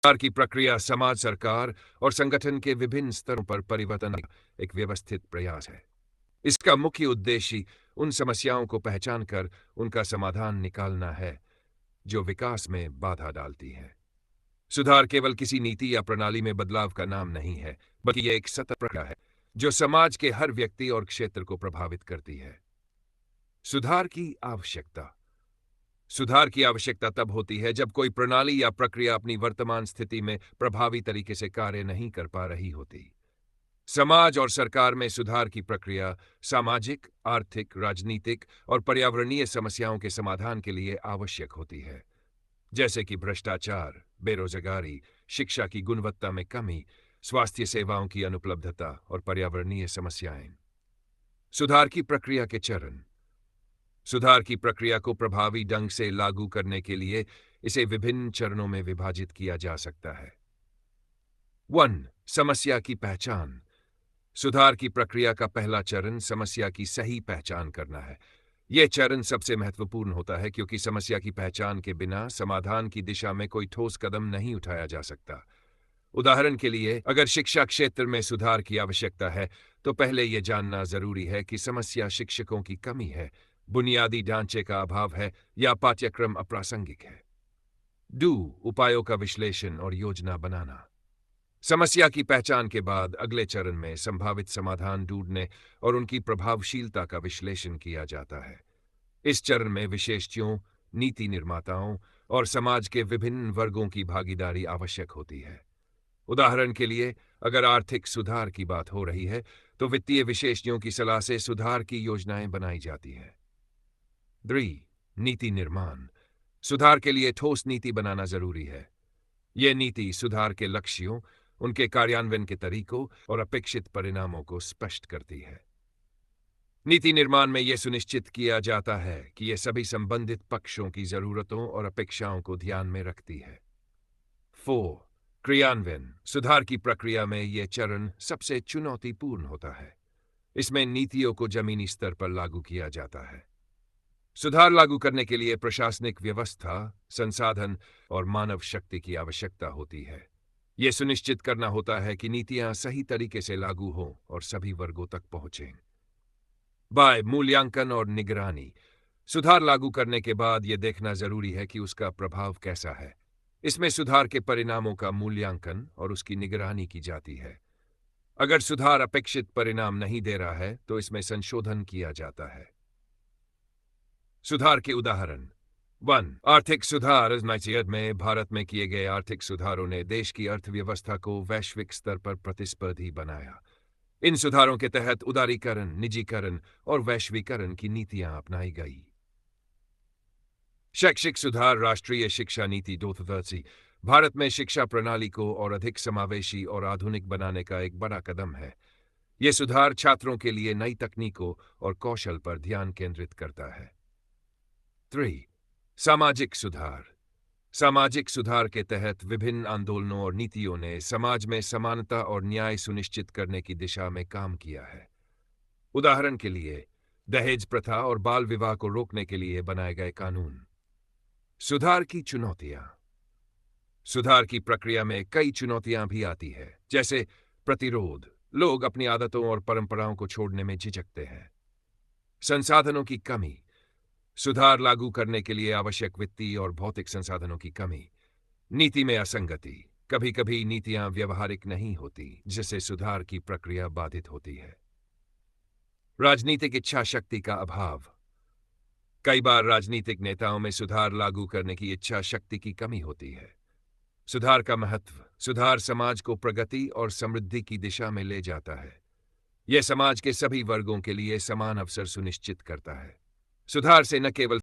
सुधार की प्रक्रिया समाज, सरकार और संगठन के विभिन्न स्तरों पर परिवर्तन का एक व्यवस्थित प्रयास है। इसका मुख्य उद्देश्य उन समस्याओं को पहचान कर उनका समाधान निकालना है जो विकास में बाधा डालती है। सुधार केवल किसी नीति या प्रणाली में बदलाव का नाम नहीं है, बल्कि यह एक सतत प्रक्रिया है जो समाज के हर व्यक्ति और क्षेत्र को प्रभावित करती है। सुधार की आवश्यकता। सुधार की आवश्यकता तब होती है जब कोई प्रणाली या प्रक्रिया अपनी वर्तमान स्थिति में प्रभावी तरीके से कार्य नहीं कर पा रही होती। समाज और सरकार में सुधार की प्रक्रिया सामाजिक, आर्थिक, राजनीतिक और पर्यावरणीय समस्याओं के समाधान के लिए आवश्यक होती है, जैसे कि भ्रष्टाचार, बेरोजगारी, शिक्षा की गुणवत्ता में कमी, स्वास्थ्य सेवाओं की अनुपलब्धता और पर्यावरणीय समस्याएं। सुधार की प्रक्रिया के चरण। सुधार की प्रक्रिया को प्रभावी ढंग से लागू करने के लिए इसे विभिन्न चरणों में विभाजित किया जा सकता है। 1. समस्या की पहचान। सुधार की प्रक्रिया का पहला चरण समस्या की सही पहचान करना है। यह चरण सबसे महत्वपूर्ण होता है क्योंकि समस्या की पहचान के बिना समाधान की दिशा में कोई ठोस कदम नहीं उठाया जा सकता। उदाहरण के लिए, अगर शिक्षा क्षेत्र में सुधार की आवश्यकता है, तो पहले यह जानना जरूरी है कि समस्या शिक्षकों की कमी है, बुनियादी ढांचे का अभाव है या पाठ्यक्रम अप्रासंगिक है। 2. उपायों का विश्लेषण और योजना बनाना। समस्या की पहचान के बाद अगले चरण में संभावित समाधान ढूंढने और उनकी प्रभावशीलता का विश्लेषण किया जाता है। इस चरण में विशेषज्ञों, नीति निर्माताओं और समाज के विभिन्न वर्गों की भागीदारी आवश्यक होती है। उदाहरण के लिए, अगर आर्थिक सुधार की बात हो रही है, तो वित्तीय विशेषज्ञों की सलाह से सुधार की योजनाएं बनाई जाती है। 3. नीति निर्माण। सुधार के लिए ठोस नीति बनाना जरूरी है। यह नीति सुधार के लक्ष्यों, उनके कार्यान्वयन के तरीकों और अपेक्षित परिणामों को स्पष्ट करती है। नीति निर्माण में यह सुनिश्चित किया जाता है कि यह सभी संबंधित पक्षों की जरूरतों और अपेक्षाओं को ध्यान में रखती है। 4. क्रियान्वयन। सुधार की प्रक्रिया में यह चरण सबसे चुनौतीपूर्ण होता है। इसमें नीतियों को जमीनी स्तर पर लागू किया जाता है। सुधार लागू करने के लिए प्रशासनिक व्यवस्था, संसाधन और मानव शक्ति की आवश्यकता होती है। यह सुनिश्चित करना होता है कि नीतियां सही तरीके से लागू हों और सभी वर्गों तक पहुंचें। बाय मूल्यांकन और निगरानी। सुधार लागू करने के बाद यह देखना जरूरी है कि उसका प्रभाव कैसा है। इसमें सुधार के परिणामों का मूल्यांकन और उसकी निगरानी की जाती है। अगर सुधार अपेक्षित परिणाम नहीं दे रहा है, तो इसमें संशोधन किया जाता है। सुधार के उदाहरण। 1. आर्थिक सुधार। 19 में भारत में किए गए आर्थिक सुधारों ने देश की अर्थव्यवस्था को वैश्विक स्तर पर प्रतिस्पर्धी बनाया। इन सुधारों के तहत उदारीकरण, निजीकरण और वैश्वीकरण की नीतियां अपनाई गई। शैक्षिक सुधार। राष्ट्रीय शिक्षा नीति 2030 भारत में शिक्षा प्रणाली को और अधिक समावेशी और आधुनिक बनाने का एक बड़ा कदम है। यह सुधार छात्रों के लिए नई तकनीकों और कौशल पर ध्यान केंद्रित करता है। 3. सामाजिक सुधार। सामाजिक सुधार के तहत विभिन्न आंदोलनों और नीतियों ने समाज में समानता और न्याय सुनिश्चित करने की दिशा में काम किया है। उदाहरण के लिए, दहेज प्रथा और बाल विवाह को रोकने के लिए बनाए गए कानून। सुधार की चुनौतियां। सुधार की प्रक्रिया में कई चुनौतियां भी आती है, जैसे प्रतिरोध। लोग अपनी आदतों और परंपराओं को छोड़ने में झिझकते हैं। संसाधनों की कमी। सुधार लागू करने के लिए आवश्यक वित्तीय और भौतिक संसाधनों की कमी। नीति में असंगति। कभी कभी नीतियां व्यवहारिक नहीं होती, जिससे सुधार की प्रक्रिया बाधित होती है। राजनीतिक इच्छा शक्ति का अभाव। कई बार राजनीतिक नेताओं में सुधार लागू करने की इच्छा शक्ति की कमी होती है। सुधार का महत्व। सुधार समाज को प्रगति और समृद्धि की दिशा में ले जाता है। यह समाज के सभी वर्गों के लिए समान अवसर सुनिश्चित करता है। सुधार से न केवल